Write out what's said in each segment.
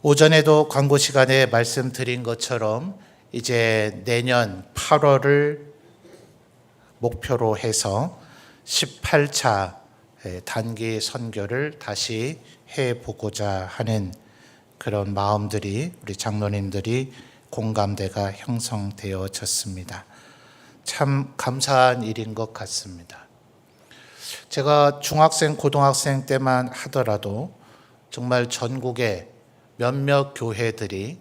오전에도 광고 시간에 말씀드린 것처럼 이제 내년 8월을 목표로 해서 18차 단기 선교를 다시 해보고자 하는 그런 마음들이 우리 장로님들이 공감대가 형성되어졌습니다. 참 감사한 일인 것 같습니다. 제가 중학생, 고등학생 때만 하더라도 정말 전국의 몇몇 교회들이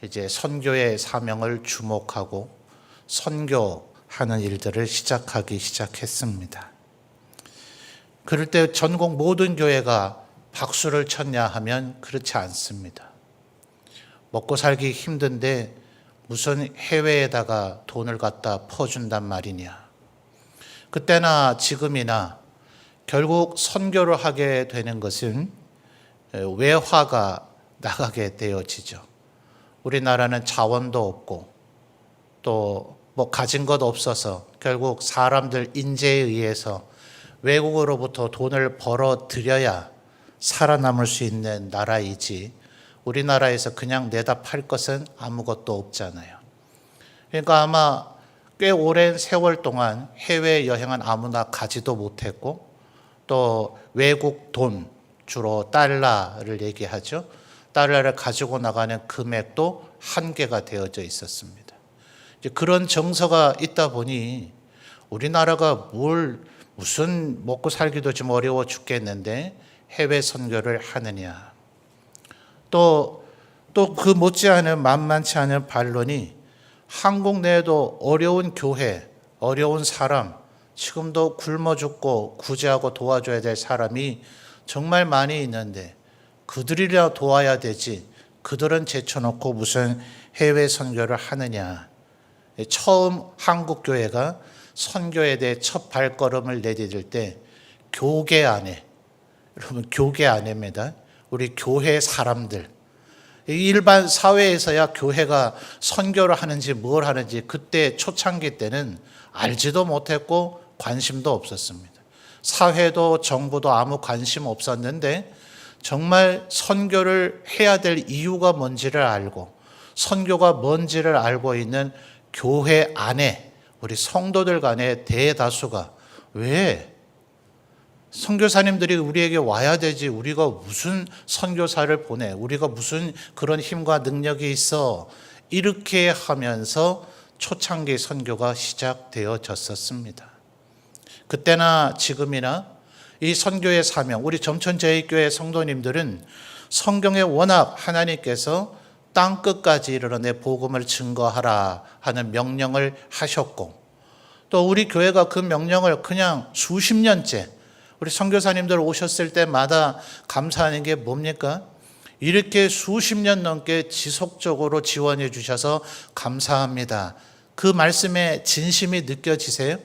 이제 선교의 사명을 주목하고 선교하는 일들을 시작했습니다. 그럴 때 전국 모든 교회가 박수를 쳤냐 하면 그렇지 않습니다. 먹고 살기 힘든데 무슨 해외에다가 돈을 갖다 퍼준단 말이냐. 그때나 지금이나 결국 선교를 하게 되는 것은 외화가 나가게 되어지죠. 우리나라는 자원도 없고 또 뭐 가진 것 없어서 결국 사람들 인재에 의해서 외국으로부터 돈을 벌어 들여야 살아남을 수 있는 나라이지 우리나라에서 그냥 내다 팔 것은 아무것도 없잖아요. 그러니까 아마 꽤 오랜 세월 동안 해외여행은 아무나 가지도 못했고 또 외국 돈, 주로 달러를 얘기하죠. 달러를 가지고 나가는 금액도 한계가 되어져 있었습니다. 이제 그런 정서가 있다 보니 우리나라가 무슨 먹고 살기도 좀 어려워 죽겠는데 해외 선교를 하느냐. 또 그 못지않은 만만치 않은 반론이 한국 내에도 어려운 교회, 어려운 사람, 지금도 굶어 죽고 구제하고 도와줘야 될 사람이 정말 많이 있는데 그들이라 도와야 되지 그들은 제쳐놓고 무슨 해외 선교를 하느냐. 처음 한국 교회가 선교에 대해 첫 발걸음을 내디딜 때 교계 안에, 여러분 교계 안에입니다. 우리 교회 사람들, 일반 사회에서야 교회가 선교를 하는지 뭘 하는지 그때 초창기 때는 알지도 못했고 관심도 없었습니다. 사회도 정부도 아무 관심 없었는데 정말 선교를 해야 될 이유가 뭔지를 알고 선교가 뭔지를 알고 있는 교회 안에 우리 성도들 간의 대다수가 왜 선교사님들이 우리에게 와야 되지 우리가 무슨 선교사를 보내 우리가 무슨 그런 힘과 능력이 있어 이렇게 하면서 초창기 선교가 시작되어졌었습니다. 그때나 지금이나 이 선교의 사명 우리 점천제일교회 성도님들은 성경에 워낙 하나님께서 땅끝까지 이르러내 복음을 증거하라 하는 명령을 하셨고 또 우리 교회가 그 명령을 그냥 수십 년째 우리 선교사님들 오셨을 때마다 감사하는 게 뭡니까? 이렇게 수십 년 넘게 지속적으로 지원해 주셔서 감사합니다. 그 말씀에 진심이 느껴지세요?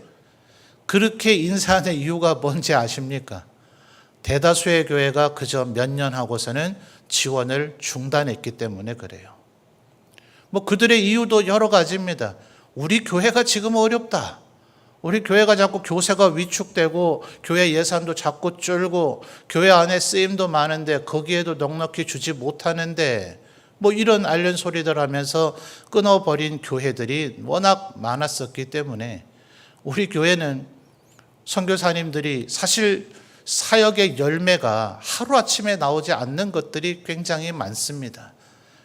그렇게 인사하는 이유가 뭔지 아십니까? 대다수의 교회가 그저 몇 년 하고서는 지원을 중단했기 때문에 그래요. 뭐 그들의 이유도 여러 가지입니다. 우리 교회가 지금 어렵다. 우리 교회가 자꾸 교세가 위축되고 교회 예산도 자꾸 줄고 교회 안에 쓰임도 많은데 거기에도 넉넉히 주지 못하는데 뭐 이런 알련 소리들 하면서 끊어버린 교회들이 워낙 많았었기 때문에 우리 교회는 선교사님들이 사실 사역의 열매가 하루아침에 나오지 않는 것들이 굉장히 많습니다.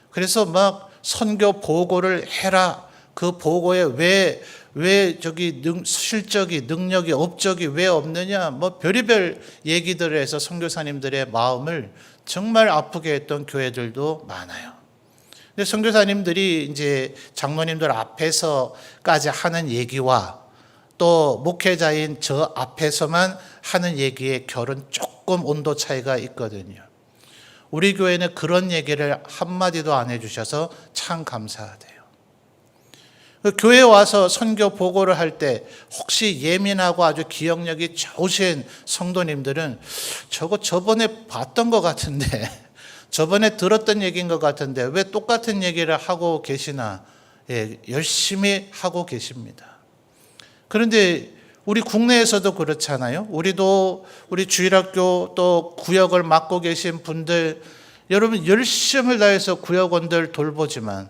그래서 막 선교 보고를 해라. 그 보고에 왜 저기 실적이 능력이 업적이 왜 없느냐 뭐 별의별 얘기들을 해서 선교사님들의 마음을 정말 아프게 했던 교회들도 많아요. 근데 선교사님들이 이제 장로님들 앞에서까지 하는 얘기와 또 목회자인 저 앞에서만 하는 얘기의 결은 조금 온도 차이가 있거든요. 우리 교회는 그런 얘기를 한마디도 안 해주셔서 참 감사하대요. 교회에 와서 선교 보고를 할 때 혹시 예민하고 아주 기억력이 좋으신 성도님들은 저번에 봤던 것 같은데 저번에 들었던 얘기인 것 같은데 왜 똑같은 얘기를 하고 계시나 열심히 하고 계십니다. 그런데 우리 국내에서도 그렇잖아요. 우리도 우리 주일학교 또 구역을 맡고 계신 분들 여러분 열심을 다해서 구역원들 돌보지만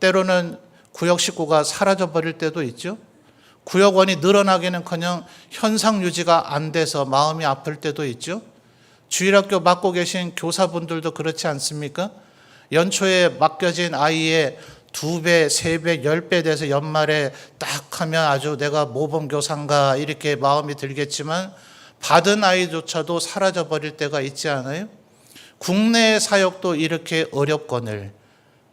때로는 구역 식구가 사라져버릴 때도 있죠. 구역원이 늘어나기는커녕 현상 유지가 안 돼서 마음이 아플 때도 있죠. 주일학교 맡고 계신 교사분들도 그렇지 않습니까? 연초에 맡겨진 아이의 2배, 3배, 10배 돼서 연말에 딱 하면 아주 내가 모범교사인가 이렇게 마음이 들겠지만 받은 아이조차도 사라져버릴 때가 있지 않아요? 국내 사역도 이렇게 어렵거늘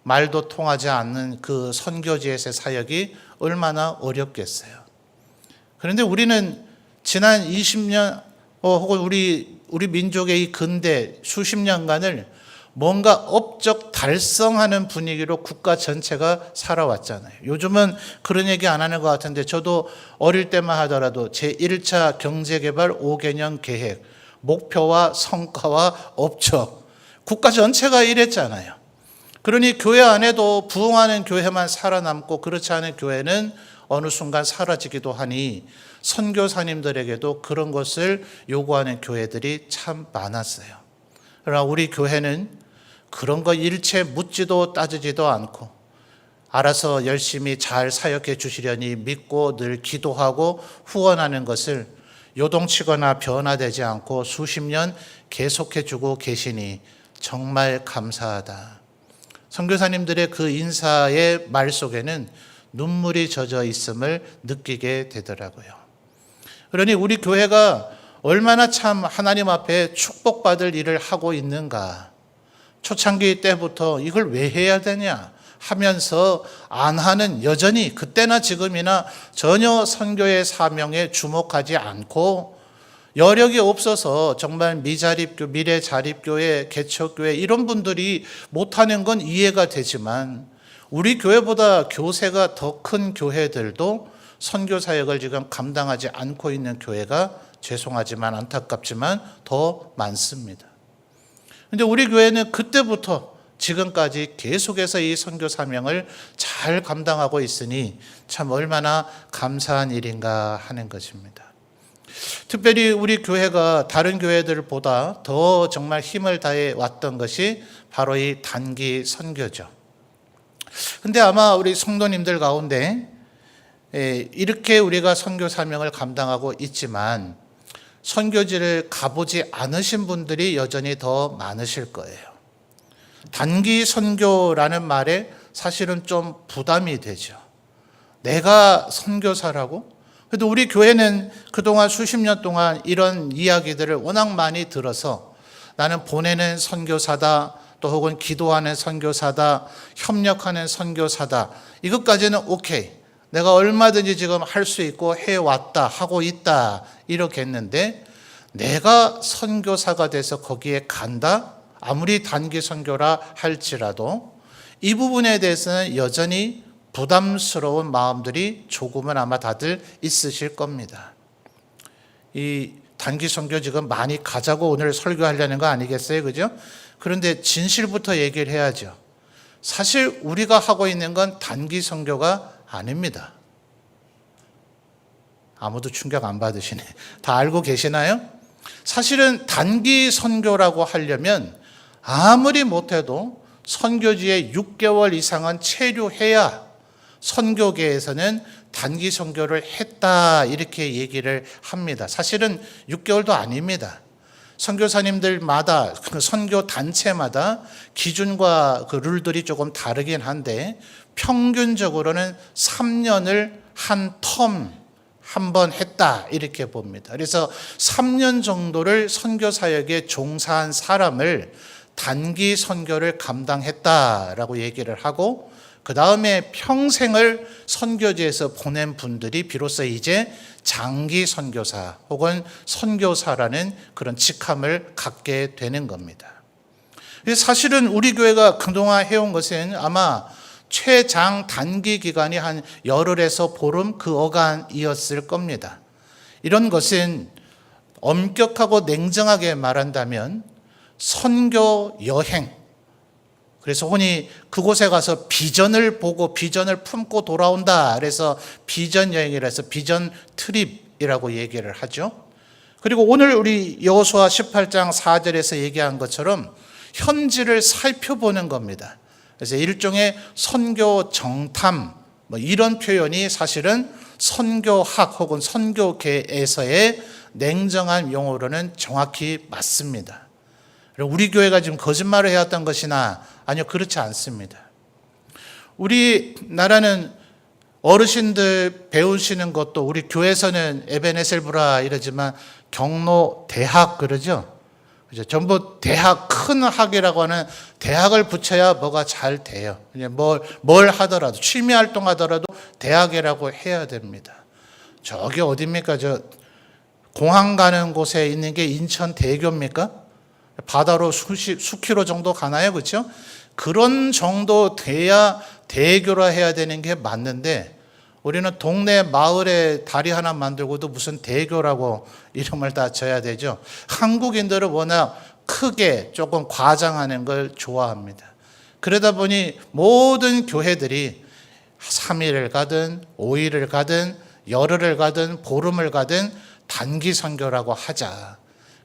말도 통하지 않는 그 선교지에서의 사역이 얼마나 어렵겠어요. 그런데 우리는 지난 20년 혹은 우리 민족의 이 근대 수십 년간을 뭔가 업적 달성하는 분위기로 국가 전체가 살아왔잖아요. 요즘은 그런 얘기 안 하는 것 같은데 저도 어릴 때만 하더라도 제1차 경제개발 5개년 계획, 목표와 성과와 업적, 국가 전체가 이랬잖아요. 그러니 교회 안에도 부흥하는 교회만 살아남고 그렇지 않은 교회는 어느 순간 사라지기도 하니 선교사님들에게도 그런 것을 요구하는 교회들이 참 많았어요. 그러나 우리 교회는 그런 거 일체 묻지도 따지지도 않고 알아서 열심히 잘 사역해 주시려니 믿고 늘 기도하고 후원하는 것을 요동치거나 변화되지 않고 수십 년 계속해 주고 계시니 정말 감사하다. 선교사님들의 그 인사의 말 속에는 눈물이 젖어 있음을 느끼게 되더라고요. 그러니 우리 교회가 얼마나 참 하나님 앞에 축복받을 일을 하고 있는가. 초창기 때부터 이걸 왜 해야 되냐 하면서 안 하는 여전히 그때나 지금이나 전혀 선교의 사명에 주목하지 않고 여력이 없어서 정말 미자립교, 미래자립교회, 개척교회 이런 분들이 못하는 건 이해가 되지만 우리 교회보다 교세가 더 큰 교회들도 선교 사역을 지금 감당하지 않고 있는 교회가 죄송하지만 안타깝지만 더 많습니다. 그런데 우리 교회는 그때부터 지금까지 계속해서 이 선교 사명을 잘 감당하고 있으니 참 얼마나 감사한 일인가 하는 것입니다. 특별히 우리 교회가 다른 교회들보다 더 정말 힘을 다해 왔던 것이 바로 이 단기 선교죠. 근데 아마 우리 성도님들 가운데 이렇게 우리가 선교 사명을 감당하고 있지만 선교지를 가보지 않으신 분들이 여전히 더 많으실 거예요. 단기 선교라는 말에 사실은 좀 부담이 되죠. 내가 선교사라고? 그래도 우리 교회는 그동안 수십 년 동안 이런 이야기들을 워낙 많이 들어서 나는 보내는 선교사다, 또 혹은 기도하는 선교사다, 협력하는 선교사다. 이것까지는 오케이. 내가 얼마든지 지금 할 수 있고 해왔다, 하고 있다 이렇게 했는데 내가 선교사가 돼서 거기에 간다? 아무리 단기 선교라 할지라도 이 부분에 대해서는 여전히 부담스러운 마음들이 조금은 아마 다들 있으실 겁니다. 이 단기 선교 지금 많이 가자고 오늘 설교하려는 거 아니겠어요? 그죠? 그런데 진실부터 얘기를 해야죠. 사실 우리가 하고 있는 건 단기 선교가 아닙니다. 아무도 충격 안 받으시네. 다 알고 계시나요? 사실은 단기 선교라고 하려면 아무리 못해도 선교지에 6개월 이상은 체류해야 선교계에서는 단기 선교를 했다 이렇게 얘기를 합니다. 사실은 6개월도 아닙니다. 선교사님들마다 그 선교 단체마다 기준과 그 룰들이 조금 다르긴 한데 평균적으로는 3년을 한 텀 한 번 했다 이렇게 봅니다. 그래서 3년 정도를 선교 사역에 종사한 사람을 단기 선교를 감당했다라고 얘기를 하고 그 다음에 평생을 선교지에서 보낸 분들이 비로소 이제 장기 선교사 혹은 선교사라는 그런 직함을 갖게 되는 겁니다. 사실은 우리 교회가 그동안 해온 것은 아마 최장 단기 기간이 한 열흘에서 보름 그 어간이었을 겁니다. 이런 것은 엄격하고 냉정하게 말한다면 선교 여행, 그래서 흔히 그곳에 가서 비전을 보고 비전을 품고 돌아온다. 그래서 비전 여행이라서 비전 트립이라고 얘기를 하죠. 그리고 오늘 우리 여호수아 18장 4절에서 얘기한 것처럼 현지를 살펴보는 겁니다. 그래서 일종의 선교 정탐, 이런 표현이 사실은 선교학 혹은 선교계에서의 냉정한 용어로는 정확히 맞습니다. 우리 교회가 지금 거짓말을 해왔던 것이나 아니요, 그렇지 않습니다. 우리나라는 어르신들 배우시는 것도 우리 교회에서는 에베네셀브라 이러지만 경로 대학 그러죠. 그죠? 전부 대학, 큰 학이라고 하는 대학을 붙여야 뭐가 잘 돼요. 뭘 하더라도, 취미 활동하더라도 대학이라고 해야 됩니다. 저기 어딥니까? 공항 가는 곳에 있는 게 인천 대교입니까? 바다로 수 킬로 정도 가나요? 그렇죠? 그런 정도 돼야 대교라 해야 되는 게 맞는데 우리는 동네 마을에 다리 하나 만들고도 무슨 대교라고 이름을 다 져야 되죠. 한국인들은 워낙 크게 조금 과장하는 걸 좋아합니다. 그러다 보니 모든 교회들이 3일을 가든 5일을 가든 열흘을 가든 보름을 가든 단기 선교라고 하자.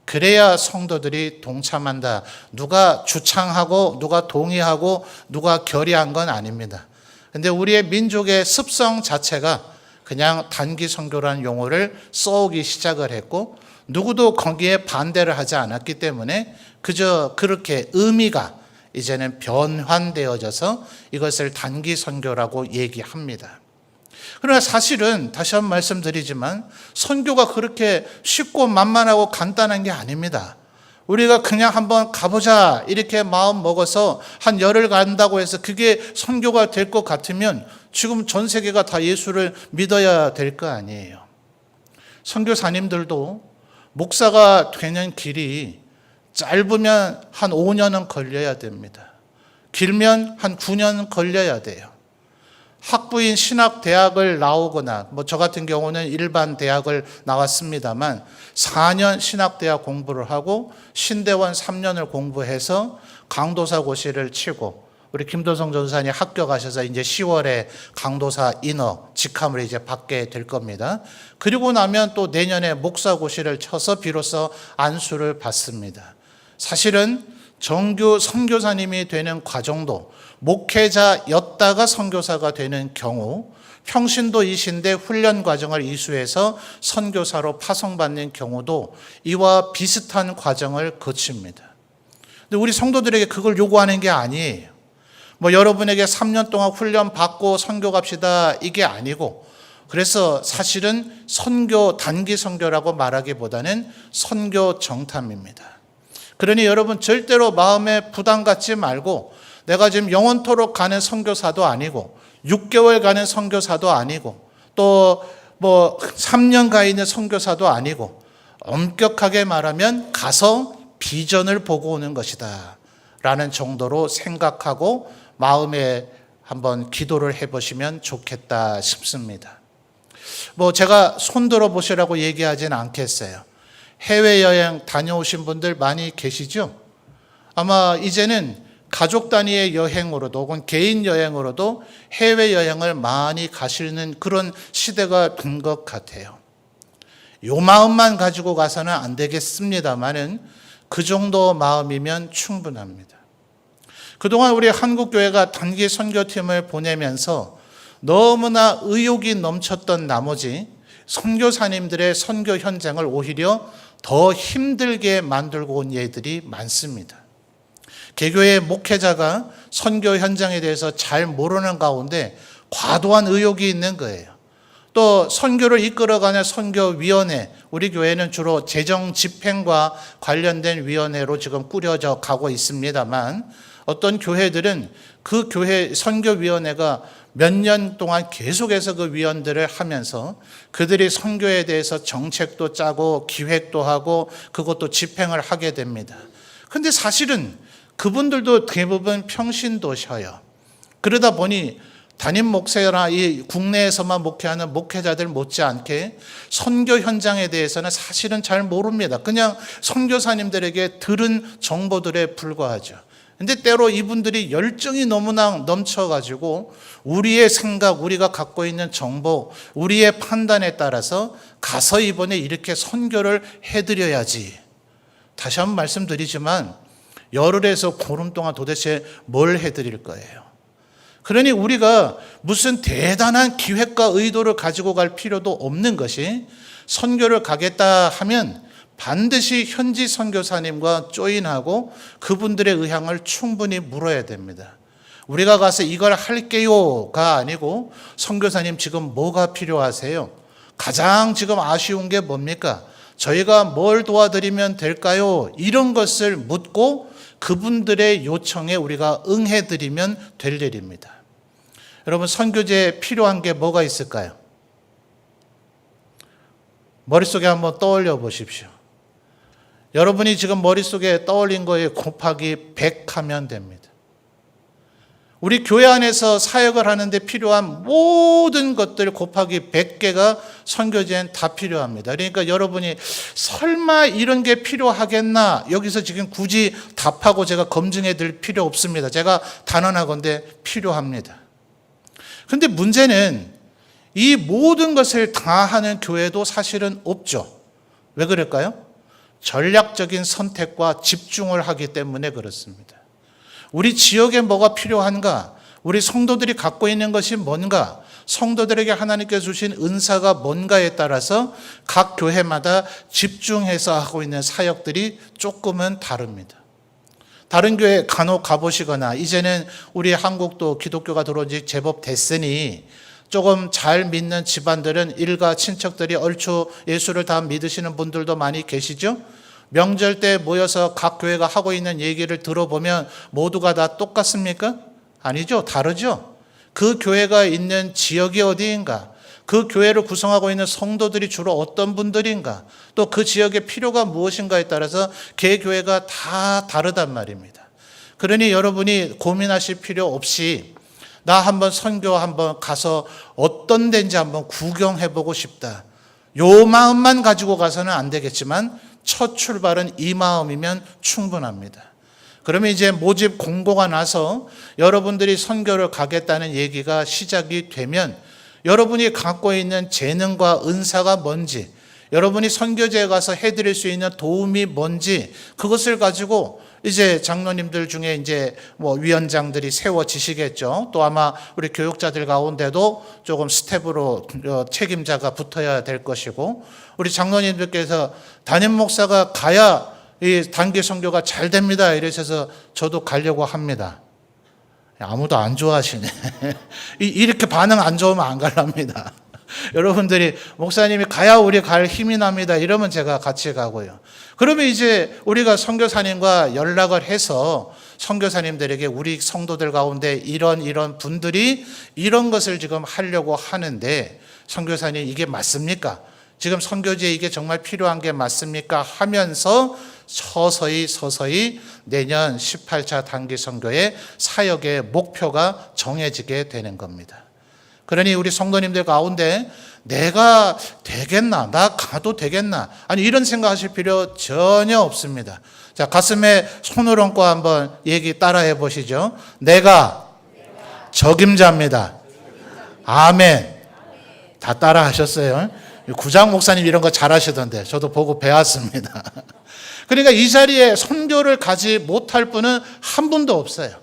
그래야 성도들이 동참한다. 누가 주창하고 누가 동의하고 누가 결의한 건 아닙니다. 근데 우리의 민족의 습성 자체가 그냥 단기 선교라는 용어를 써오기 시작을 했고 누구도 거기에 반대를 하지 않았기 때문에 그저 그렇게 의미가 이제는 변환되어져서 이것을 단기 선교라고 얘기합니다. 그러나 사실은 다시 한번 말씀드리지만 선교가 그렇게 쉽고 만만하고 간단한 게 아닙니다. 우리가 그냥 한번 가보자 이렇게 마음 먹어서 한 열흘 간다고 해서 그게 선교가 될 것 같으면 지금 전 세계가 다 예수를 믿어야 될 거 아니에요. 선교사님들도 목사가 되는 길이 짧으면 한 5년은 걸려야 됩니다. 길면 한 9년 걸려야 돼요. 학부인 신학대학을 나오거나 저 같은 경우는 일반 대학을 나왔습니다만 4년 신학대학 공부를 하고 신대원 3년을 공부해서 강도사 고시를 치고 우리 김도성 전사님 합격하셔서 이제 10월에 강도사 인허 직함을 이제 받게 될 겁니다. 그리고 나면 또 내년에 목사 고시를 쳐서 비로소 안수를 받습니다. 사실은 정규 선교사님이 되는 과정도 목회자였다가 선교사가 되는 경우 평신도이신데 훈련 과정을 이수해서 선교사로 파송받는 경우도 이와 비슷한 과정을 거칩니다. 근데 우리 성도들에게 그걸 요구하는 게 아니에요. 여러분에게 3년 동안 훈련 받고 선교 갑시다 이게 아니고 그래서 사실은 선교 단기 선교라고 말하기보다는 선교 정탐입니다. 그러니 여러분 절대로 마음에 부담 갖지 말고 내가 지금 영원토록 가는 선교사도 아니고 6개월 가는 선교사도 아니고 또 3년 가 있는 선교사도 아니고 엄격하게 말하면 가서 비전을 보고 오는 것이다 라는 정도로 생각하고 마음에 한번 기도를 해보시면 좋겠다 싶습니다. 제가 손들어 보시라고 얘기하진 않겠어요. 해외여행 다녀오신 분들 많이 계시죠? 아마 이제는 가족 단위의 여행으로도 혹은 개인 여행으로도 해외여행을 많이 가시는 그런 시대가 된 것 같아요. 요 마음만 가지고 가서는 안 되겠습니다만은 그 정도 마음이면 충분합니다. 그동안 우리 한국교회가 단기 선교팀을 보내면서 너무나 의욕이 넘쳤던 나머지 선교사님들의 선교 현장을 오히려 더 힘들게 만들고 온 예들이 많습니다. 개교의 목회자가 선교 현장에 대해서 잘 모르는 가운데 과도한 의욕이 있는 거예요. 또 선교를 이끌어가는 선교위원회, 우리 교회는 주로 재정 집행과 관련된 위원회로 지금 꾸려져 가고 있습니다만 어떤 교회들은 그 교회 선교위원회가 몇 년 동안 계속해서 그 위원들을 하면서 그들이 선교에 대해서 정책도 짜고 기획도 하고 그것도 집행을 하게 됩니다. 그런데 사실은 그분들도 대부분 평신도셔요. 그러다 보니 담임 목사나 이 국내에서만 목회하는 목회자들 못지않게 선교 현장에 대해서는 사실은 잘 모릅니다. 그냥 선교사님들에게 들은 정보들에 불과하죠. 근데 때로 이분들이 열정이 너무나 넘쳐가지고 우리의 생각, 우리가 갖고 있는 정보, 우리의 판단에 따라서 가서 이번에 이렇게 선교를 해드려야지. 다시 한번 말씀드리지만 열흘에서 보름 동안 도대체 뭘 해드릴 거예요? 그러니 우리가 무슨 대단한 기획과 의도를 가지고 갈 필요도 없는 것이, 선교를 가겠다 하면 반드시 현지 선교사님과 조인하고 그분들의 의향을 충분히 물어야 됩니다. 우리가 가서 이걸 할게요가 아니고, 선교사님 지금 뭐가 필요하세요? 가장 지금 아쉬운 게 뭡니까? 저희가 뭘 도와드리면 될까요? 이런 것을 묻고 그분들의 요청에 우리가 응해드리면 될 일입니다. 여러분, 선교제에 필요한 게 뭐가 있을까요? 머릿속에 한번 떠올려 보십시오. 여러분이 지금 머릿속에 떠올린 거에 곱하기 100 하면 됩니다. 우리 교회 안에서 사역을 하는데 필요한 모든 것들 곱하기 100개가 선교제엔 다 필요합니다. 그러니까 여러분이 설마 이런 게 필요하겠나, 여기서 지금 굳이 답하고 제가 검증해 드릴 필요 없습니다. 제가 단언하건대 필요합니다. 그런데 문제는 이 모든 것을 다 하는 교회도 사실은 없죠. 왜 그럴까요? 전략적인 선택과 집중을 하기 때문에 그렇습니다. 우리 지역에 뭐가 필요한가? 우리 성도들이 갖고 있는 것이 뭔가? 성도들에게 하나님께서 주신 은사가 뭔가에 따라서 각 교회마다 집중해서 하고 있는 사역들이 조금은 다릅니다. 다른 교회 간혹 가보시거나, 이제는 우리 한국도 기독교가 들어온 지 제법 됐으니 조금 잘 믿는 집안들은 일가 친척들이 얼추 예수를 다 믿으시는 분들도 많이 계시죠? 명절 때 모여서 각 교회가 하고 있는 얘기를 들어보면 모두가 다 똑같습니까? 아니죠. 다르죠. 그 교회가 있는 지역이 어디인가? 그 교회를 구성하고 있는 성도들이 주로 어떤 분들인가? 또 그 지역의 필요가 무엇인가에 따라서 개교회가 다 다르단 말입니다. 그러니 여러분이 고민하실 필요 없이, 나 한번 선교 한번 가서 어떤 데인지 한번 구경해보고 싶다, 요 마음만 가지고 가서는 안 되겠지만 첫 출발은 이 마음이면 충분합니다. 그러면 이제 모집 공고가 나서 여러분들이 선교를 가겠다는 얘기가 시작이 되면, 여러분이 갖고 있는 재능과 은사가 뭔지, 여러분이 선교제에 가서 해드릴 수 있는 도움이 뭔지, 그것을 가지고 이제 장로님들 중에 이제 위원장들이 세워지시겠죠. 또 아마 우리 교육자들 가운데도 조금 스텝으로 책임자가 붙어야 될 것이고, 우리 장로님들께서 담임 목사가 가야 이 단기 선교가 잘 됩니다, 이러셔서 저도 가려고 합니다. 아무도 안 좋아하시네. 이렇게 반응 안 좋으면 안 가랍니다. 여러분들이 목사님이 가야 우리 갈 힘이 납니다, 이러면 제가 같이 가고요. 그러면 이제 우리가 선교사님과 연락을 해서 선교사님들에게 우리 성도들 가운데 이런 분들이 이런 것을 지금 하려고 하는데, 선교사님 이게 맞습니까? 지금 선교지에 이게 정말 필요한 게 맞습니까? 하면서 서서히 내년 18차 단기 선교의 사역의 목표가 정해지게 되는 겁니다. 그러니 우리 성도님들 가운데 내가 되겠나? 나 가도 되겠나? 아니, 이런 생각하실 필요 전혀 없습니다. 자, 가슴에 손을 얹고 한번 얘기 따라해 보시죠. 내가 적임자입니다. 아멘. 다 따라 하셨어요. 구장 목사님 이런 거 잘하시던데 저도 보고 배웠습니다. 그러니까 이 자리에 선교를 가지 못할 분은 한 분도 없어요.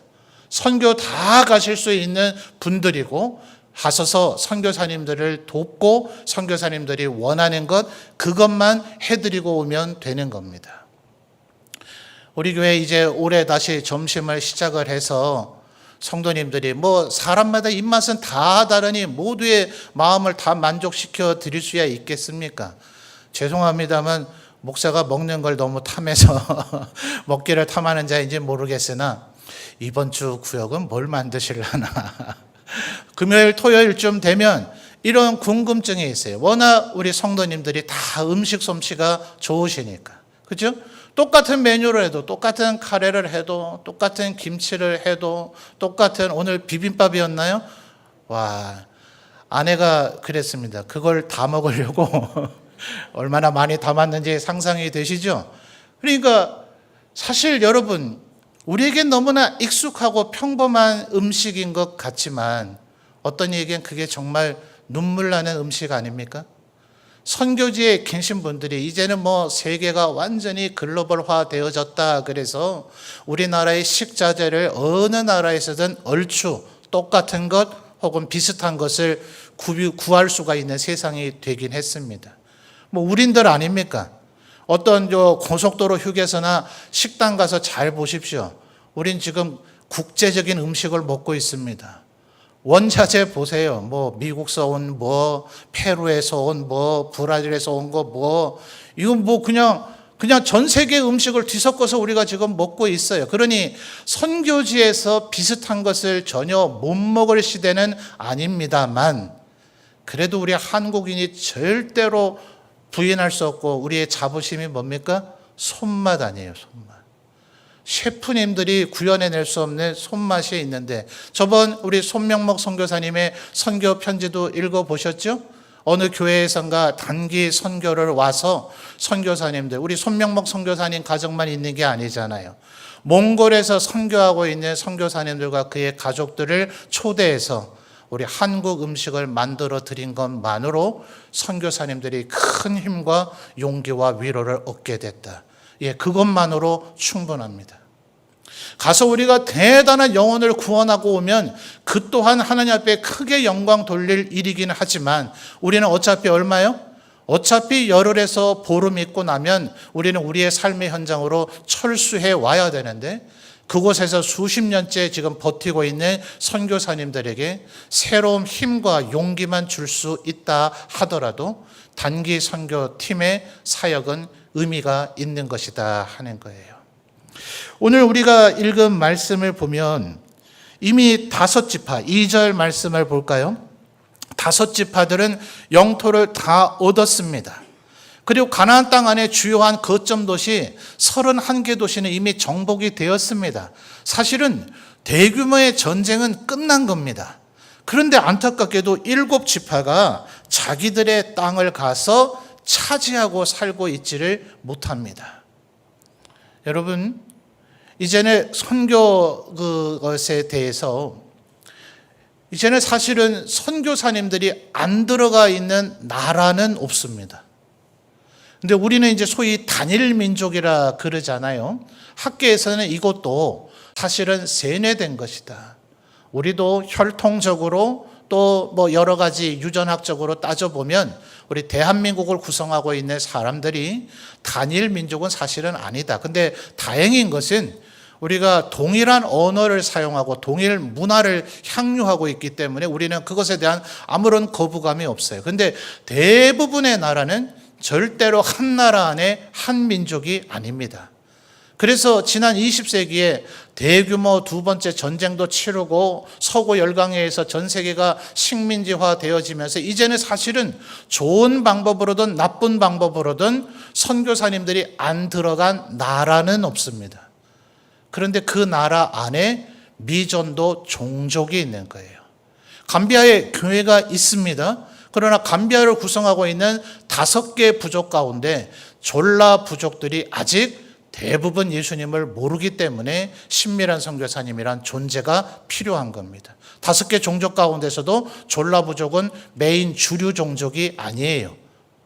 선교 다 가실 수 있는 분들이고, 하셔서 선교사님들을 돕고 선교사님들이 원하는 것, 그것만 해드리고 오면 되는 겁니다. 우리 교회 이제 올해 다시 점심을 시작을 해서 성도님들이 사람마다 입맛은 다 다르니 모두의 마음을 다 만족시켜 드릴 수야 있겠습니까? 죄송합니다만 목사가 먹는 걸 너무 탐해서 먹기를 탐하는 자인지 모르겠으나, 이번 주 구역은 뭘 만드실려나. 금요일 토요일쯤 되면 이런 궁금증이 있어요. 워낙 우리 성도님들이 다 음식 솜씨가 좋으시니까, 그죠? 똑같은 메뉴를 해도, 똑같은 카레를 해도, 똑같은 김치를 해도, 똑같은 오늘 비빔밥이었나요? 와, 아내가 그랬습니다. 그걸 다 먹으려고 얼마나 많이 담았는지 상상이 되시죠? 그러니까 사실 여러분, 우리에겐 너무나 익숙하고 평범한 음식인 것 같지만 어떤 이에겐 그게 정말 눈물 나는 음식 아닙니까? 선교지에 계신 분들이 이제는 뭐 세계가 완전히 글로벌화 되어졌다 그래서 우리나라의 식자재를 어느 나라에서든 얼추 똑같은 것 혹은 비슷한 것을 구할 수가 있는 세상이 되긴 했습니다. 뭐 우린들 아닙니까? 어떤 고속도로 휴게소나 식당 가서 잘 보십시오. 우린 지금 국제적인 음식을 먹고 있습니다. 원자재 보세요. 뭐 미국에서 온 뭐 페루에서 온 뭐 브라질에서 온 거 뭐 이건 뭐 그냥 전 세계 음식을 뒤섞어서 우리가 지금 먹고 있어요. 그러니 선교지에서 비슷한 것을 전혀 못 먹을 시대는 아닙니다만 그래도 우리 한국인이 절대로 부인할 수 없고 우리의 자부심이 뭡니까? 손맛 아니에요. 손맛. 셰프님들이 구현해낼 수 없는 손맛이 있는데 저번 우리 손명목 선교사님의 선교 편지도 읽어보셨죠? 어느 교회에선가 단기 선교를 와서 선교사님들, 우리 손명목 선교사님 가정만 있는 게 아니잖아요. 몽골에서 선교하고 있는 선교사님들과 그의 가족들을 초대해서 우리 한국 음식을 만들어 드린 것만으로 선교사님들이 큰 힘과 용기와 위로를 얻게 됐다. 예, 그것만으로 충분합니다. 가서 우리가 대단한 영혼을 구원하고 오면 그 또한 하나님 앞에 크게 영광 돌릴 일이긴 하지만 우리는 어차피 얼마요? 어차피 열흘에서 보름 있고 나면 우리는 우리의 삶의 현장으로 철수해 와야 되는데 그곳에서 수십 년째 지금 버티고 있는 선교사님들에게 새로운 힘과 용기만 줄 수 있다 하더라도 단기 선교팀의 사역은 의미가 있는 것이다 하는 거예요. 오늘 우리가 읽은 말씀을 보면 이미 5지파, 2절 말씀을 볼까요? 5지파들은 영토를 다 얻었습니다. 그리고 가나안 땅 안에 주요한 거점 도시 31개 도시는 이미 정복이 되었습니다. 사실은 대규모의 전쟁은 끝난 겁니다. 그런데 안타깝게도 7지파가 자기들의 땅을 가서 차지하고 살고 있지를 못합니다. 여러분, 이제는 선교 그것에 대해서 이제는 사실은 선교사님들이 안 들어가 있는 나라는 없습니다. 근데 우리는 이제 소위 단일 민족이라 그러잖아요. 학계에서는 이것도 사실은 세뇌된 것이다. 우리도 혈통적으로 또 뭐 여러 가지 유전학적으로 따져보면 우리 대한민국을 구성하고 있는 사람들이 단일 민족은 사실은 아니다. 근데 다행인 것은 우리가 동일한 언어를 사용하고 동일 문화를 향유하고 있기 때문에 우리는 그것에 대한 아무런 거부감이 없어요. 근데 대부분의 나라는 절대로 한 나라 안에 한 민족이 아닙니다. 그래서 지난 20세기에 대규모 두 번째 전쟁도 치르고 서구 열강에 전 세계가 식민지화 되어지면서 이제는 사실은 좋은 방법으로든 나쁜 방법으로든 선교사님들이 안 들어간 나라는 없습니다. 그런데 그 나라 안에 미전도 종족이 있는 거예요. 감비아에 교회가 있습니다. 그러나 감비아를 구성하고 있는 5개 부족 가운데 졸라 부족들이 아직 대부분 예수님을 모르기 때문에 신밀한 선교사님이란 존재가 필요한 겁니다. 5개 종족 가운데서도 졸라 부족은 메인 주류 종족이 아니에요.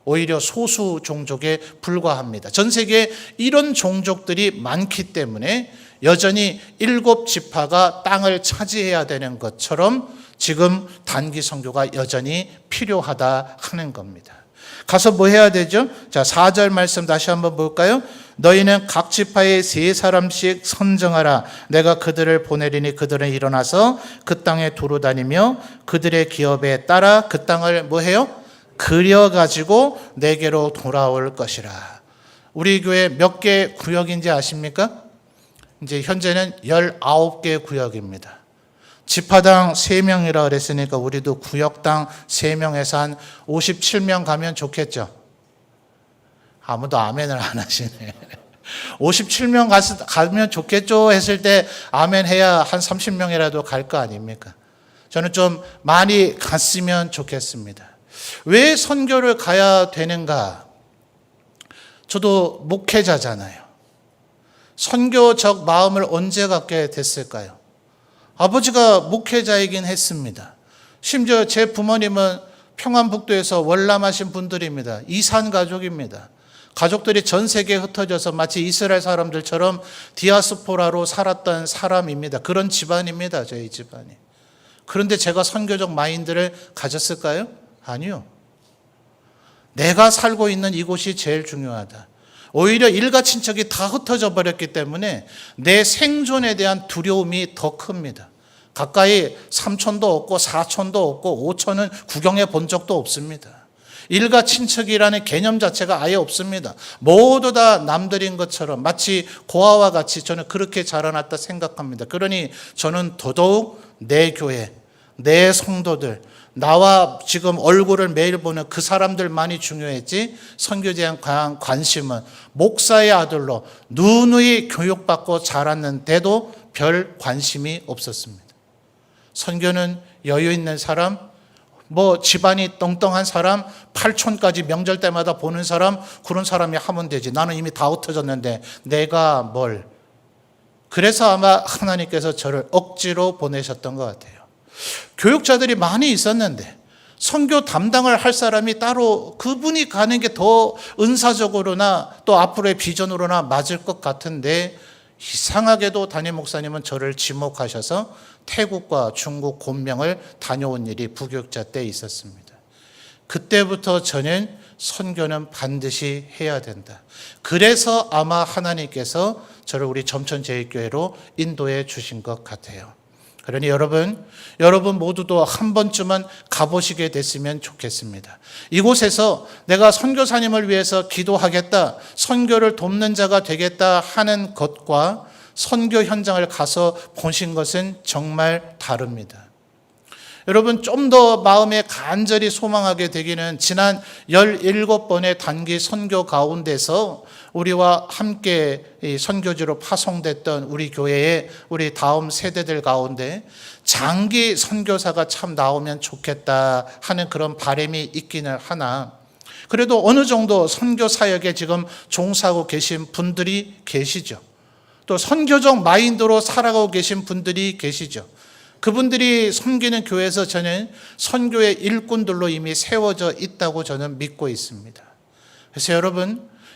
오히려 소수 종족에 불과합니다. 전 세계에 이런 종족들이 많기 때문에 여전히 7지파가 땅을 차지해야 되는 것처럼 지금 단기 선교가 여전히 필요하다 하는 겁니다. 가서 뭐 해야 되죠? 자, 4절 말씀 다시 한번 볼까요? 너희는 각 지파에 3사람씩 선정하라. 내가 그들을 보내리니 그들은 일어나서 그 땅에 두루 다니며 그들의 기업에 따라 그 땅을 뭐 해요? 그려가지고 내게로 돌아올 것이라. 우리 교회 몇 개 구역인지 아십니까? 이제 현재는 19개 구역입니다. 지파당 3명이라 그랬으니까 우리도 구역당 3명에서 한 57명 가면 좋겠죠. 아무도 아멘을 안 하시네. 57명 가면 좋겠죠 했을 때 아멘 해야 한 30명이라도 갈 거 아닙니까? 저는 좀 많이 갔으면 좋겠습니다. 왜 선교를 가야 되는가? 저도 목회자잖아요. 선교적 마음을 언제 갖게 됐을까요? 아버지가 목회자이긴 했습니다. 심지어 제 부모님은 평안북도에서 월남하신 분들입니다. 이산 가족입니다. 가족들이 전 세계에 흩어져서 마치 이스라엘 사람들처럼 디아스포라로 살았던 사람입니다. 그런 집안입니다. 저희 집안이. 그런데 제가 선교적 마인드를 가졌을까요? 아니요. 내가 살고 있는 이곳이 제일 중요하다. 오히려 일가 친척이 다 흩어져 버렸기 때문에 내 생존에 대한 두려움이 더 큽니다. 가까이 삼촌도 없고 사촌도 없고 오촌은 구경해 본 적도 없습니다. 일가 친척이라는 개념 자체가 아예 없습니다. 모두 다 남들인 것처럼 마치 고아와 같이 저는 그렇게 자라났다 생각합니다. 그러니 저는 더더욱 내 교회, 내 성도들, 나와 지금 얼굴을 매일 보는 그 사람들만이 중요했지 선교에 대한 관심은 목사의 아들로 누누이 교육받고 자랐는데도 별 관심이 없었습니다. 선교는 여유 있는 사람, 집안이 떵떵한 사람, 팔촌까지 명절 때마다 보는 사람, 그런 사람이 하면 되지. 나는 이미 다 흩어졌는데 내가 뭘. 그래서 아마 하나님께서 저를 억지로 보내셨던 것 같아요. 교육자들이 많이 있었는데 선교 담당을 할 사람이 따로 그분이 가는 게 더 은사적으로나 또 앞으로의 비전으로나 맞을 것 같은데 이상하게도 담임 목사님은 저를 지목하셔서 태국과 중국 곤명을 다녀온 일이 부교육자 때 있었습니다. 그때부터 저는 선교는 반드시 해야 된다. 그래서 아마 하나님께서 저를 우리 점천제일교회로 인도해 주신 것 같아요. 그러니 여러분 모두도 한 번쯤은 가보시게 됐으면 좋겠습니다. 이곳에서 내가 선교사님을 위해서 기도하겠다, 선교를 돕는 자가 되겠다 하는 것과 선교 현장을 가서 보신 것은 정말 다릅니다. 여러분 좀 더 마음에 간절히 소망하게 되기는 지난 17번의 단기 선교 가운데서 우리와 함께 선교지로 파송됐던 우리 교회의 우리 다음 세대들 가운데 장기 선교사가 참 나오면 좋겠다 하는 그런 바람이 있기는 하나 그래도 어느 정도 선교 사역에 지금 종사하고 계신 분들이 계시죠. 또 선교적 마인드로 살아가고 계신 분들이 계시죠. 그분들이 섬기는 교회에서 저는 선교의 일꾼들로 이미 세워져 있다고 저는 믿고 있습니다. 그래서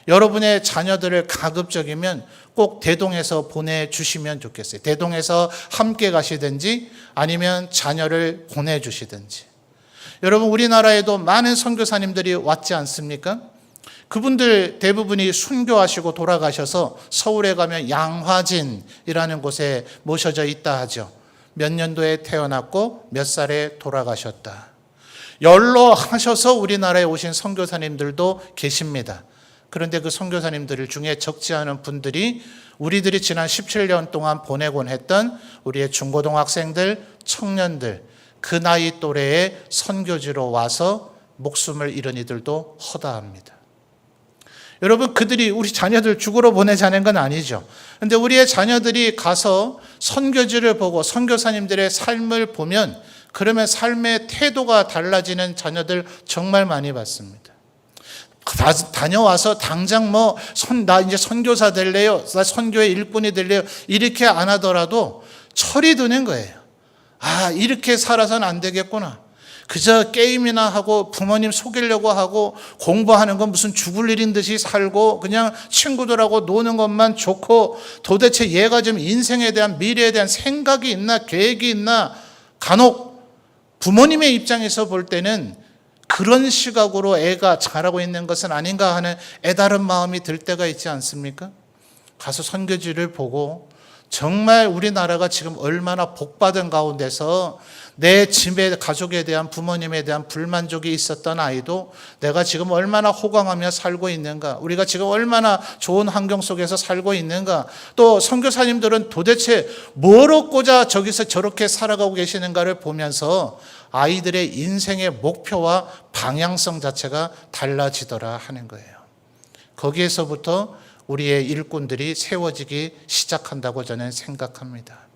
여러분의 자녀들을 가급적이면 꼭 대동에서 보내주시면 좋겠어요. 대동에서 함께 가시든지 아니면 자녀를 보내주시든지. 여러분 우리나라에도 많은 선교사님들이 왔지 않습니까? 그분들 대부분이 순교하시고 돌아가셔서 서울에 가면 양화진이라는 곳에 모셔져 있다 하죠. 몇 년도에 태어났고 몇 살에 돌아가셨다. 연로하셔서 우리나라에 오신 선교사님들도 계십니다. 그런데 그 선교사님들 중에 적지 않은 분들이 우리들이 지난 17년 동안 보내곤 했던 우리의 중고등학생들, 청년들, 그 나이 또래의 선교지로 와서 목숨을 잃은 이들도 허다합니다. 여러분 그들이 우리 자녀들 죽으러 보내자는 건 아니죠. 그런데 우리의 자녀들이 가서 선교지를 보고 선교사님들의 삶을 보면 그러면 삶의 태도가 달라지는 자녀들 정말 많이 봤습니다. 다녀와서 당장 나 이제 선교사 될래요, 나 선교의 일꾼이 될래요 이렇게 안 하더라도 철이 드는 거예요. 이렇게 살아서는 안 되겠구나. 그저 게임이나 하고 부모님 속이려고 하고 공부하는 건 무슨 죽을 일인 듯이 살고 그냥 친구들하고 노는 것만 좋고 도대체 얘가 좀 인생에 대한 미래에 대한 생각이 있나 계획이 있나 간혹 부모님의 입장에서 볼 때는 그런 시각으로 애가 자라고 있는 것은 아닌가 하는 애다른 마음이 들 때가 있지 않습니까? 가서 선교지를 보고 정말 우리나라가 지금 얼마나 복받은 가운데서 내 집에 가족에 대한 부모님에 대한 불만족이 있었던 아이도 내가 지금 얼마나 호강하며 살고 있는가, 우리가 지금 얼마나 좋은 환경 속에서 살고 있는가, 또 선교사님들은 도대체 뭘 얻고자 저기서 저렇게 살아가고 계시는가를 보면서 아이들의 인생의 목표와 방향성 자체가 달라지더라 하는 거예요. 거기에서부터 우리의 일꾼들이 세워지기 시작한다고 저는 생각합니다.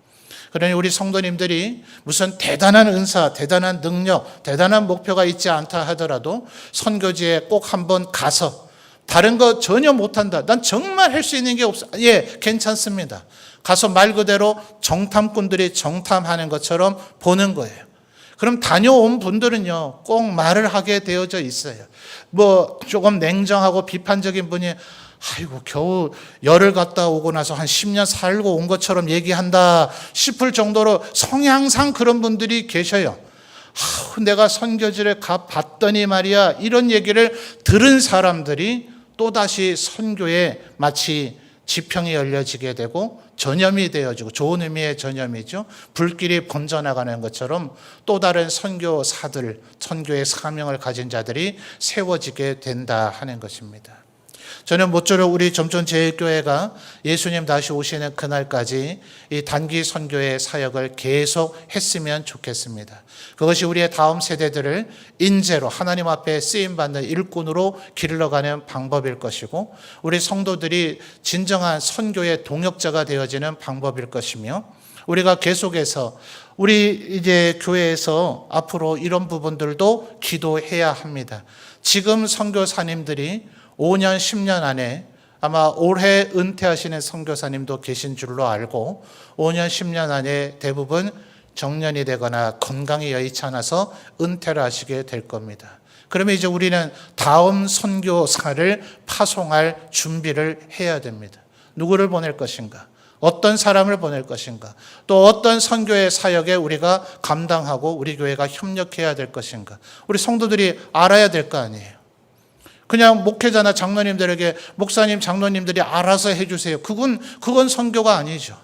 그러니 우리 성도님들이 무슨 대단한 은사, 대단한 능력, 대단한 목표가 있지 않다 하더라도 선교지에 꼭 한번 가서 다른 거 전혀 못한다, 난 정말 할 수 있는 게 없어, 괜찮습니다. 가서 말 그대로 정탐꾼들이 정탐하는 것처럼 보는 거예요. 그럼 다녀온 분들은요, 꼭 말을 하게 되어져 있어요. 뭐 조금 냉정하고 비판적인 분이 아이고 겨우 열을 갔다 오고 나서 한 10년 살고 온 것처럼 얘기한다 싶을 정도로 성향상 그런 분들이 계셔요. 내가 선교지를 가봤더니 말이야, 이런 얘기를 들은 사람들이 또다시 선교에 마치 지평이 열려지게 되고 전염이 되어지고, 좋은 의미의 전염이죠. 불길이 번져나가는 것처럼 또 다른 선교사들, 선교의 사명을 가진 자들이 세워지게 된다 하는 것입니다. 저는 모쪼록 우리 점촌제일교회가 예수님 다시 오시는 그날까지 이 단기 선교의 사역을 계속 했으면 좋겠습니다. 그것이 우리의 다음 세대들을 인재로 하나님 앞에 쓰임받는 일꾼으로 길러가는 방법일 것이고, 우리 성도들이 진정한 선교의 동역자가 되어지는 방법일 것이며, 우리가 계속해서 우리 이제 교회에서 앞으로 이런 부분들도 기도해야 합니다. 지금 선교사님들이 5년, 10년 안에 아마 올해 은퇴하시는 선교사님도 계신 줄로 알고, 5년, 10년 안에 대부분 정년이 되거나 건강이 여의치 않아서 은퇴를 하시게 될 겁니다. 그러면 이제 우리는 다음 선교사를 파송할 준비를 해야 됩니다. 누구를 보낼 것인가? 어떤 사람을 보낼 것인가? 또 어떤 선교의 사역에 우리가 감당하고 우리 교회가 협력해야 될 것인가? 우리 성도들이 알아야 될 거 아니에요. 그냥 목회자나 장로님들에게 목사님, 장로님들이 알아서 해주세요. 그건 선교가 아니죠.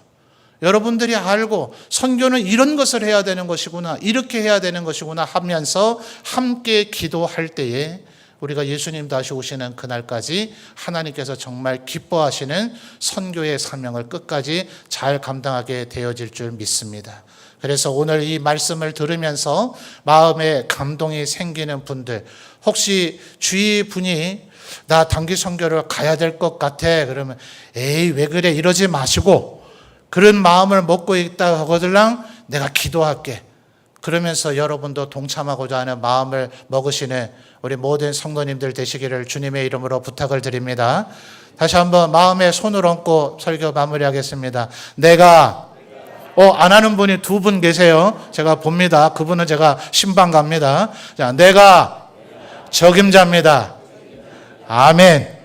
여러분들이 알고 선교는 이런 것을 해야 되는 것이구나, 이렇게 해야 되는 것이구나 하면서 함께 기도할 때에 우리가 예수님 다시 오시는 그날까지 하나님께서 정말 기뻐하시는 선교의 사명을 끝까지 잘 감당하게 되어질 줄 믿습니다. 그래서 오늘 이 말씀을 들으면서 마음에 감동이 생기는 분들, 혹시 주위 분이 나 단기 선교를 가야 될 것 같아, 그러면 에이 왜 그래 이러지 마시고, 그런 마음을 먹고 있다 하거들랑 내가 기도할게, 그러면서 여러분도 동참하고자 하는 마음을 먹으시는 우리 모든 성도님들 되시기를 주님의 이름으로 부탁을 드립니다. 다시 한번 마음에 손을 얹고 설교 마무리하겠습니다. 안 하는 분이 2분 계세요. 제가 봅니다. 그분은 제가 신방 갑니다. 자, 내가 적임자입니다. 아멘.